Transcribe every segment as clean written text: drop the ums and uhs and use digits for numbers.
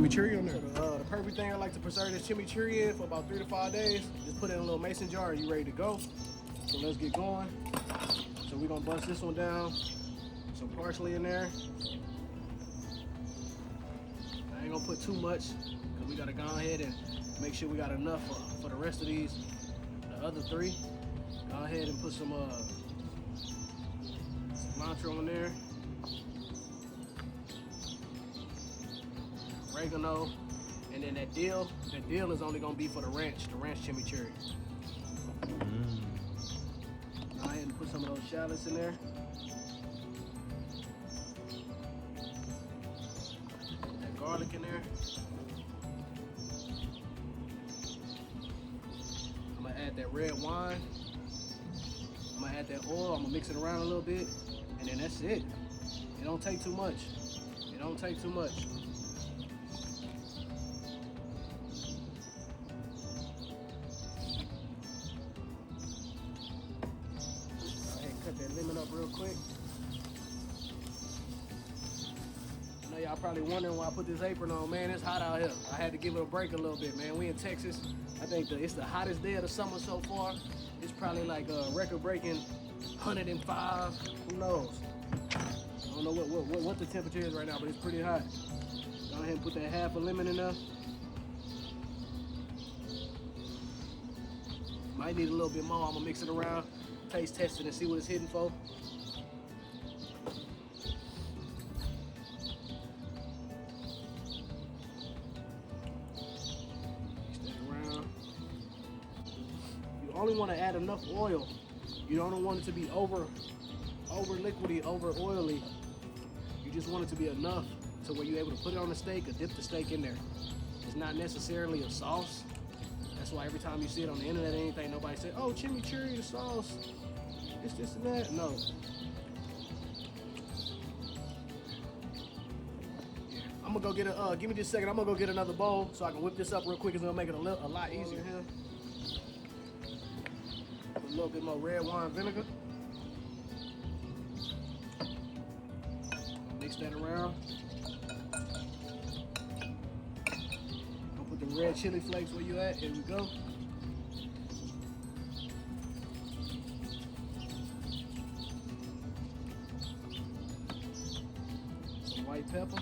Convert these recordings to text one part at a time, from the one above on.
Chimichurri on there. So the perfect thing I like to preserve this chimichurri in for about 3 to 5 days. Just put it in a little mason jar and you ready to go. So let's get going. So we're gonna bust this one down. Some parsley in there. I ain't gonna put too much because we gotta go ahead and make sure we got enough for the rest of these, the other 3. Go ahead and put some cilantro in there. Oregano, and then that dill is only gonna be for the ranch chimichurri. Go ahead and put some of those shallots in there. Put that garlic in there. I'm gonna add that red wine. I'm gonna add that oil. I'm gonna mix it around a little bit, and then that's it. It don't take too much. It don't take too much. Cut that lemon up real quick. I know y'all probably wondering why I put this apron on, man. It's hot out here. I had to give it a break a little bit, man. We in Texas. I think it's the hottest day of the summer so far. It's probably like a record-breaking 105. Who knows? I don't know what the temperature is right now, but it's pretty hot. Go ahead and put that half a lemon in there. Might need a little bit more. I'm gonna mix it around. Taste test it and see what it's hitting for. Mix that around. You only want to add enough oil. You don't want it to be over liquidy, over oily. You just want it to be enough to where you're able to put it on the steak or dip the steak in there. It's not necessarily a sauce. That's why every time you see it on the internet or anything, nobody say, "Oh, chimichurri, the sauce. It's this and that." No. Yeah. I'm gonna go get give me just a second. I'm gonna go get another bowl so I can whip this up real quick. It's gonna make it a lot easier here. Put a little bit more red wine vinegar. Mix that around. I'll put the red chili flakes where you at. Here we go. White pepper.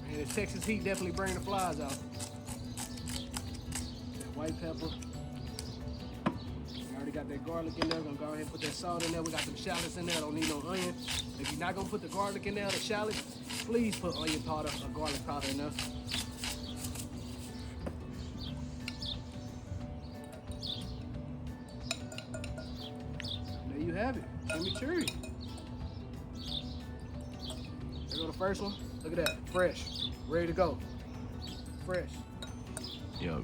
And the Texas heat definitely bring the flies out. That white pepper. We already got that garlic in there. We're gonna go ahead and put that salt in there. We got some shallots in there. Don't need no onion. If you're not gonna put the garlic in there, the shallots, please put onion powder or garlic powder in there. You have it, chimichurri. There go the first one. Look at that, fresh, ready to go, fresh. Yup.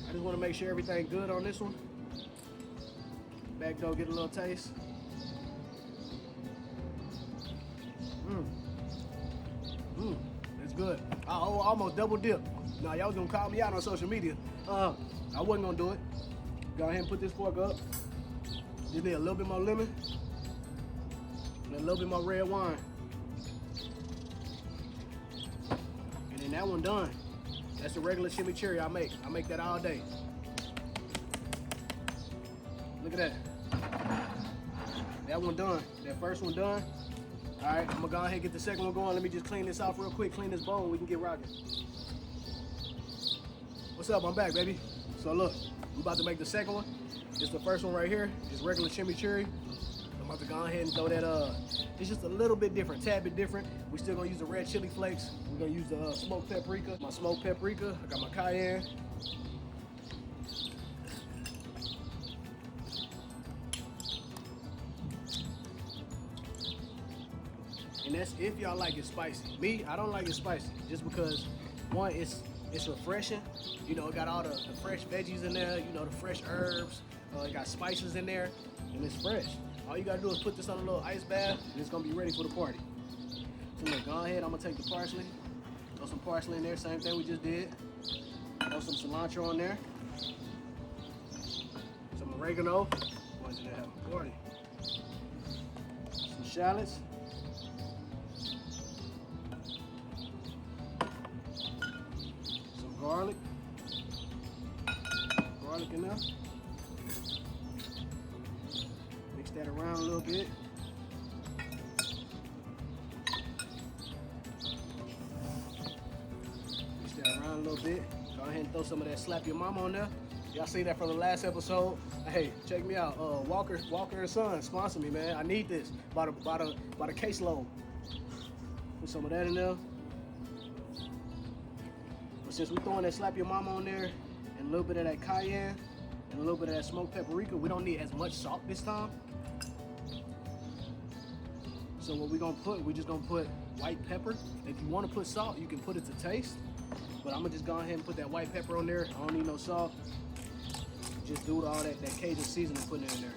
I just want to make sure everything good on this one. Back door, get a little taste. That's good. I almost double dip. Now y'all was gonna call me out on social media. I wasn't gonna do it. Go ahead and put this fork up. Just need a little bit more lemon and a little bit more red wine. And then that one done. That's the regular chimichurri I make. I make that all day. Look at that. That one done. That first one done. All right, I'm gonna go ahead and get the second one going. Let me just clean this off real quick, clean this bowl, and we can get rocking. What's up? I'm back, baby. So look, we about to make the second one. It's the first one right here. It's regular chimichurri. I'm about to go ahead and throw that, it's just a little bit different, tad bit different. We still gonna use the red chili flakes. We're gonna use the smoked paprika. My smoked paprika, I got my cayenne. And that's if y'all like it spicy. Me, I don't like it spicy, just because one, it's refreshing. You know, it got all the fresh veggies in there, you know, the fresh herbs. It got spices in there, and it's fresh. All you gotta do is put this on a little ice bath, and it's gonna be ready for the party. So look, go ahead, I'm gonna take the parsley, throw some parsley in there, same thing we just did. Throw some cilantro in there, some oregano, going to have a party. Some shallots. Some garlic. Garlic in there. Mix that around a little bit. Mix that around a little bit. Go ahead and throw some of that Slap Your Mama on there. Y'all see that from the last episode? Hey, check me out. Walker and Son, sponsor me, man. I need this. About a caseload. Put some of that in there. But since we're throwing that Slap Your Mama on there, and a little bit of that cayenne, and a little bit of that smoked paprika, we don't need as much salt this time. So what we're gonna put, we're just gonna put white pepper. If you wanna put salt, you can put it to taste. But I'm gonna just go ahead and put that white pepper on there. I don't need no salt. Just do all that Cajun seasoning, putting it in there.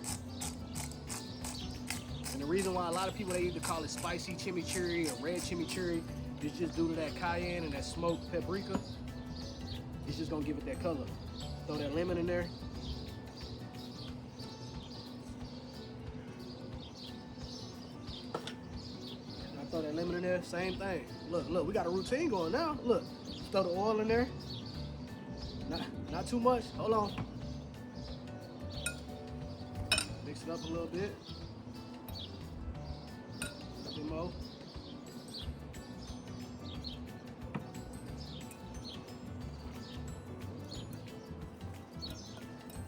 And the reason why a lot of people, they either call it spicy chimichurri or red chimichurri, is just due to that cayenne and that smoked paprika. It's just gonna give it that color. Throw that lemon in there. And I throw that lemon in there, same thing. Look, we got a routine going now. Look, throw the oil in there. Not too much, hold on. Mix it up a little bit. A bit more.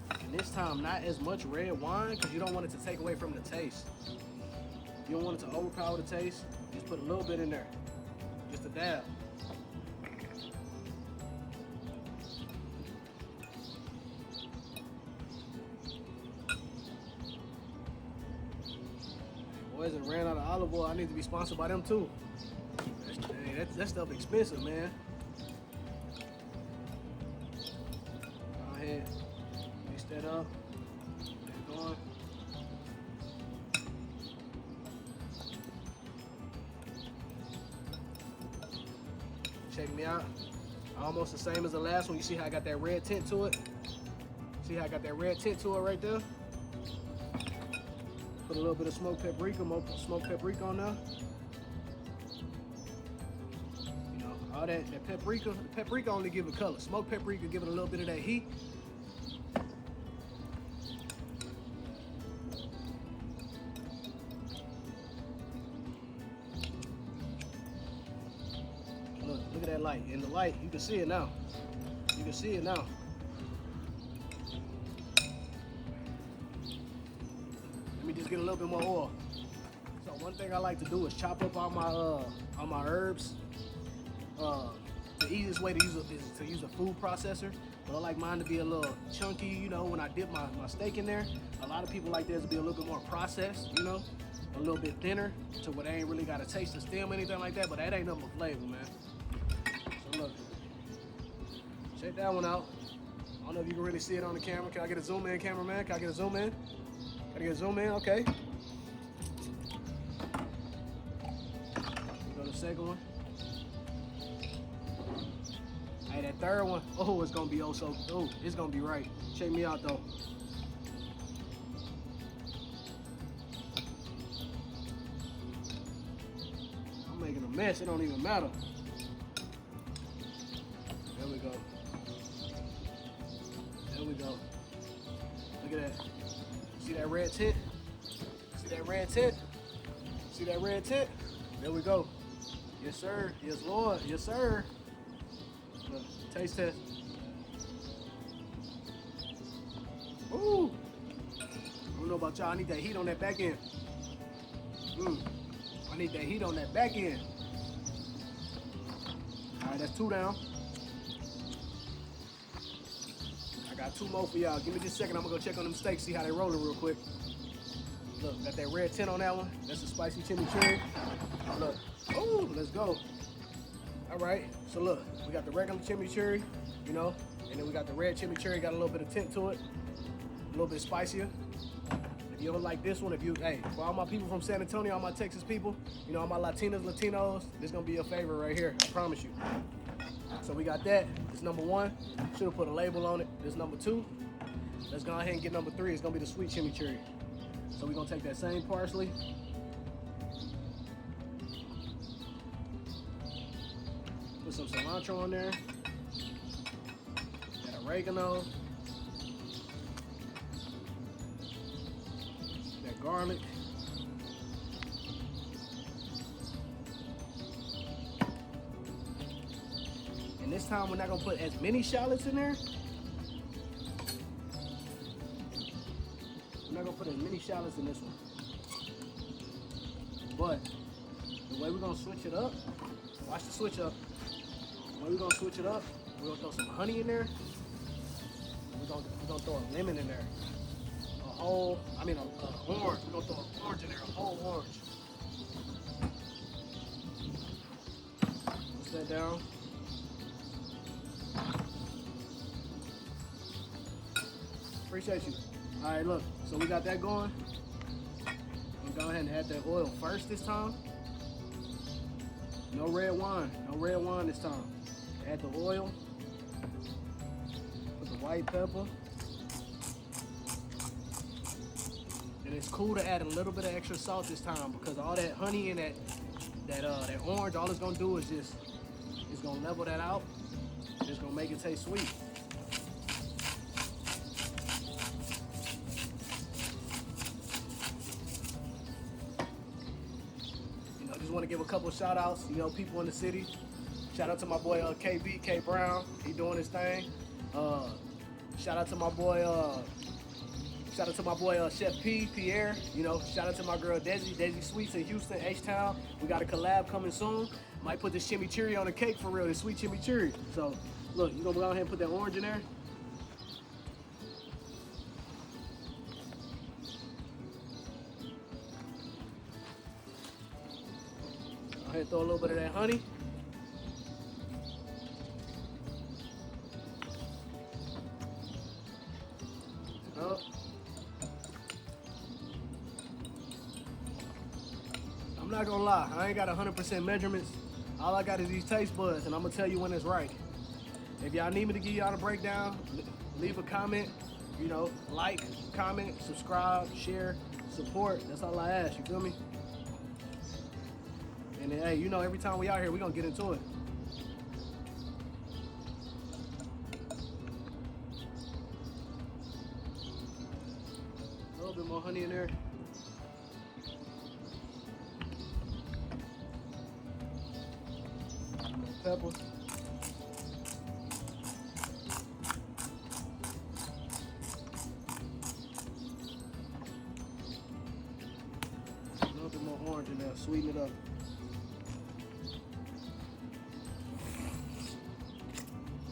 And this time, not as much red wine, because you don't want it to take away from the taste. You don't want it to overpower the taste. Just put a little bit in there, just a dab. Boys, and ran out of olive oil. I need to be sponsored by them too. That stuff expensive, man. Go ahead, mix that up. Get it going. Check me out. Almost the same as the last one. You see how I got that red tint to it? See how I got that red tint to it right there? Put a little bit of smoked paprika, on there. You know, all that paprika. The paprika only give it color. Smoked paprika give it a little bit of that heat. Look at that light. In the light, you can see it now. You can see it now. Let me just get a little bit more oil. So one thing I like to do is chop up all my herbs. The easiest way to use it is to use a food processor, but I like mine to be a little chunky. You know, when I dip my steak in there, a lot of people like theirs to be a little bit more processed. You know, a little bit thinner, to where they ain't really got a taste of stem or anything like that. But that ain't nothing but flavor, man. So look, check that one out. I don't know if you can really see it on the camera. Can I get a zoom in, cameraman? Can I get a zoom in? Can I get a zoom in? Okay. Go to the second one. Hey, that third one, oh, it's gonna be oh, it's gonna be right. Check me out though. I'm making a mess, it don't even matter. There we go. There we go. Look at that. See that red tint? See that red tint? See that red tint? There we go. Yes, sir. Yes, Lord. Yes, sir. Look, taste test. Ooh. I don't know about y'all. I need that heat on that back end. I need that heat on that back end. All right, that's 2 down. I got 2 more for y'all. Give me just a second. I'm gonna go check on them steaks, see how they rolling real quick. Look, got that red tint on that one. That's a spicy chimichurri. Look, oh, let's go. All right, so look, we got the regular chimichurri, you know, and then we got the red chimichurri, got a little bit of tint to it. little bit spicier. If you don't like this one, hey, for all my people from San Antonio, all my Texas people, you know, all my Latinos, this gonna be your favorite right here, I promise you. So we got that, it's number 1. Should have put a label on it. This number 2. Let's go ahead and get number 3. It's gonna be the sweet chimichurri. So we're gonna take that same parsley. Put some cilantro on there. That oregano. That garlic. And this time we're not gonna put as many shallots in there. We're not gonna put as many shallots in this one. But the way we're gonna switch it up, watch the switch up. The way we're gonna switch it up, we're gonna throw some honey in there. We're gonna throw a lemon in there. An orange. We're gonna throw an orange in there, a whole orange. Push that down. Appreciate you. All right, look, so we got that going. I'm gonna go ahead and add that oil first this time. No red wine this time. Add the oil, put the white pepper. And it's cool to add a little bit of extra salt this time because all that honey and that orange, all it's gonna do is it's gonna level that out. It's gonna make it taste sweet. Just want to give a couple shout outs, people in the city. Shout out to my boy KB, K Brown. He doing his thing. Shout out to my boy Chef P, Pierre. Shout out to my girl Desi Sweets in Houston, H-Town. We got a collab coming soon. Might put this chimichurri on the cake for real, this sweet chimichurri. So look, you're gonna go ahead and put that orange in there. Go ahead and throw a little bit of that honey. Up. I'm not gonna lie, I ain't got 100% measurements. All I got is these taste buds, and I'm gonna tell you when it's right. If y'all need me to give y'all a breakdown, leave a comment, like, comment, subscribe, share, support. That's all I ask, you feel me? And then, hey, every time we out here, we're gonna get into it. A little bit more honey in there. Pepper. A little bit more orange in there, sweeten it up.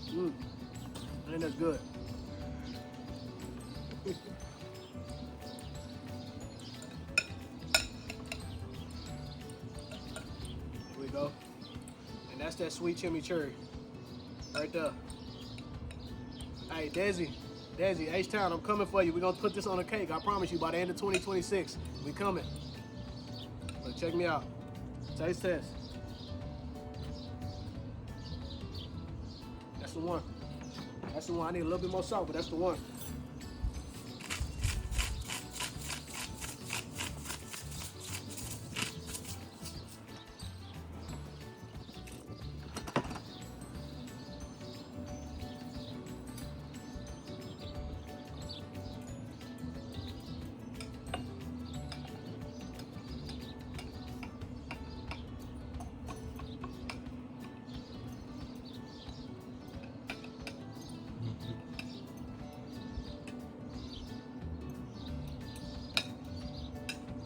I think that's good. Here we go. And that's that sweet chimichurri right there. Hey, Desi, H-Town, I'm coming for you. We're gonna put this on a cake. I promise you, by the end of 2026, we coming. But check me out. Taste test. That's the one. That's the one. I need a little bit more salt, but that's the one.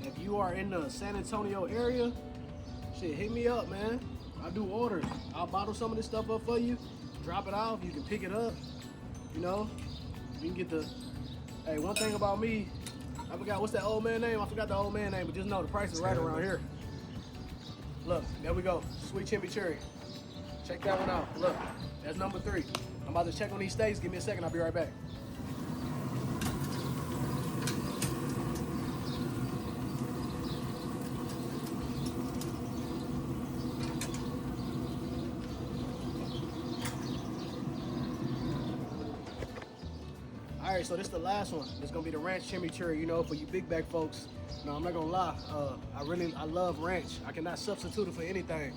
If you are in the San Antonio area, shit, hit me up, man. I do orders. I'll bottle some of this stuff up for you, drop it off, you can pick it up, you can get the, hey, one thing about me, I forgot, what's that old man name? I forgot the old man name, but just know the price is right around here. Look, there we go, sweet chimichurri. Check that one out, look, that's number 3. I'm about to check on these steaks, give me a second, I'll be right back. right, so this is the last one. It's gonna be the ranch chimichurri. You know, for you big back folks. No, I'm not gonna lie. I love ranch. I cannot substitute it for anything.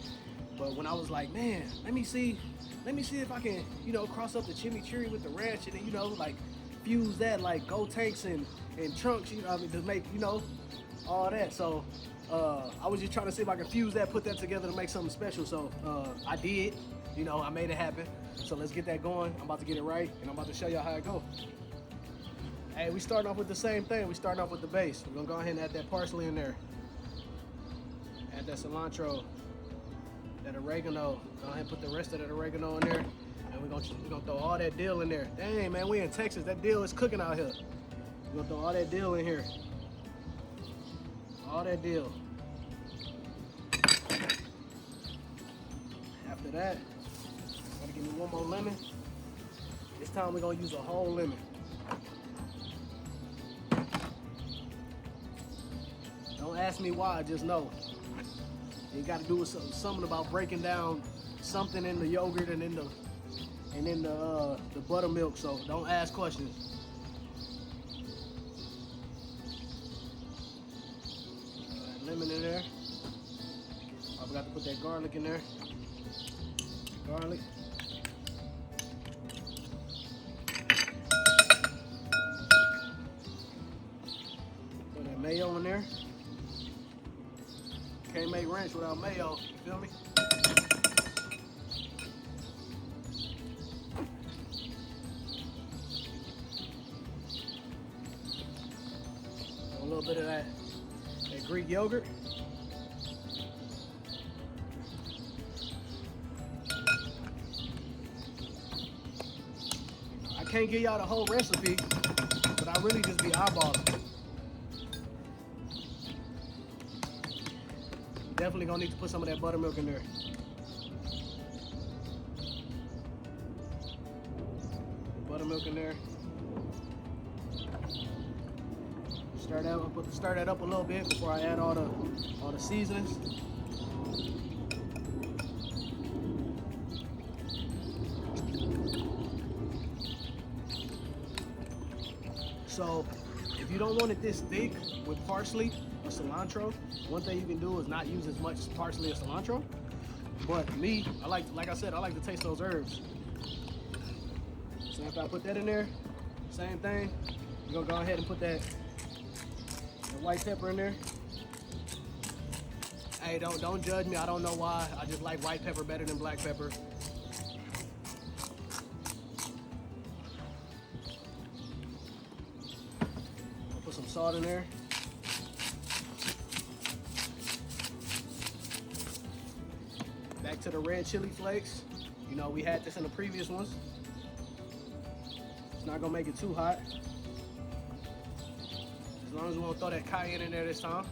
But when I was like, man, let me see if I can, you know, cross up the chimichurri with the ranch, and then, you know, like fuse that, like go tanks and trunks, you know, I mean, to make, you know, all that. So I was just trying to see if I can fuse that, put that together to make something special. So I did. You know, I made it happen. So let's get that going. I'm about to get it right, and I'm about to show y'all how it goes. Hey, we starting off with the same thing. We starting off with the base. We're gonna go ahead and add that parsley in there. Add that cilantro, that oregano. Go ahead and put the rest of that oregano in there. And we're gonna throw all that dill in there. Dang, man, we in Texas. That dill is cooking out here. We're gonna throw all that dill in here. All that dill. After that, gotta give me one more lemon. This time we're gonna use a whole lemon. Don't ask me why, just know. You gotta do something about breaking down something in the yogurt and in the buttermilk, so don't ask questions. Lemon in there. I forgot to put that garlic in there. Garlic. Put that mayo in there. Can't make ranch without mayo, you feel me? A little bit of that Greek yogurt. I can't give y'all the whole recipe, but I really just be eyeballing. Definitely gonna need to put some of that buttermilk in there. Buttermilk in there. Stir that up a little bit before I add all the seasonings. So if you don't want it this thick with parsley or cilantro, one thing you can do is not use as much parsley or cilantro. But me, like I said, I like to taste those herbs. So after I put that in there, same thing, we're gonna go ahead and put that white pepper in there. Hey, don't judge me. I don't know why. I just like white pepper better than black pepper. I'll put some salt in there. Back to the red chili flakes. You know, we had this in the previous ones. It's not gonna make it too hot. As long as we won't throw that cayenne in there this time.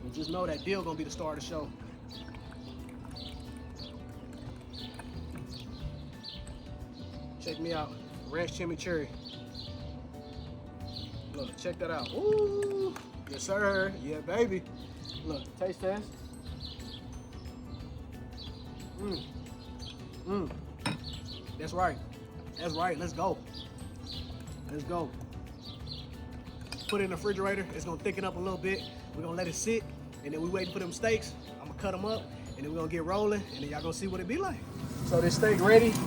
And just know that dill gonna be the star of the show. Check me out, ranch chimichurri. Look, check that out. Ooh, yes sir, yeah baby. Look, taste test. That's right. That's right. Let's go. Let's go. Put it in the refrigerator. It's gonna thicken up a little bit. We're gonna let it sit, and then we waiting for them steaks. I'm gonna cut them up, and then we're gonna get rolling, and then y'all gonna see what it be like. So this steak ready. I'm